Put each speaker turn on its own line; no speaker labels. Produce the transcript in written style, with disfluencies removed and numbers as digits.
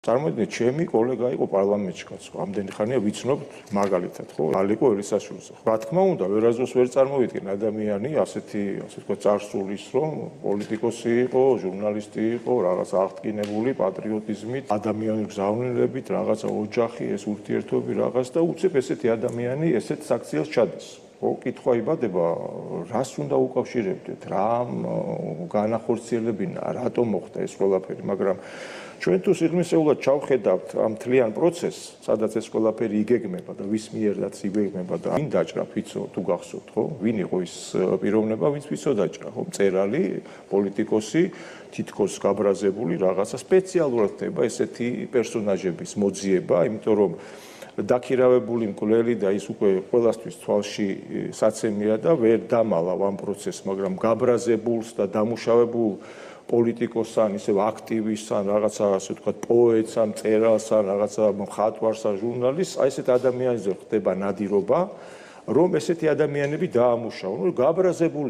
Წარმოიდგინეთ, ჩემი კოლეგა იყო პარლამენტში კაცო, ამდენი ხანია ვიცნობთ მაგალითად, ხო? ალიკო ელისაშვილზე. რა თქმა უნდა, ვერაზოს ვერ წარმოვიდგენ ადამიანი ასეთი, ასე ვთქვათ, წარსულის, რომ პოლიტიკოსი იყო, ჟურნალისტი იყო, რაღაც აღტკინებული პატრიოტიზმით, ადამიანური გზავნილებით, რაღაცა ოჯახი, ეს ურთიერთობები რაღაც და უცებ ესეთი ადამიანი ესეთ საქციელს ჩადის. ხო, კითხვა იბადება, რას უნდა უკავშირებდეთ, რა განახორციელებინა, რატომ მოხდა ეს ყველაფერი, მაგრამ ჩვენ თუ სიღრმისეულად ჩავხედავთ ამ მთლიან პროცესს, სადაც ეს ყველაფერი იგეგმება და ვის მიერაც იგეგმება და ვინ დაჭრა ფიცო თუ გახსოვთ, ხო? ვინ იყო ის პიროვნება, ვინც ფიცო დაჭრა, ხო? მწერალი, პოლიტიკოსი, თითქოს გაბრაზებული რაღაცა სპეციალურად ხდება ესეთი პერსონაჟების მოძიება, იმიტომ რომ დაქირავებული მკვლელი და ის უკვე ყველასთვის თვალში საცემია და ვერ დამალავ ამ პროცესს, მაგრამ გაბრაზებულს და დამუშავებულ პოლიტიკოსს ან ისევ აქტივისტს ან რაღაცა ასე ვთქვათ პოეტს ან მწერალს ან რაღაცა მხატვარს ან ჟურნალისტს, აი ესეთ ადამიანებზე ხდება ნადირობა, რომ ესეთი ადამიანები დაამუშავონ, გაბრაზებული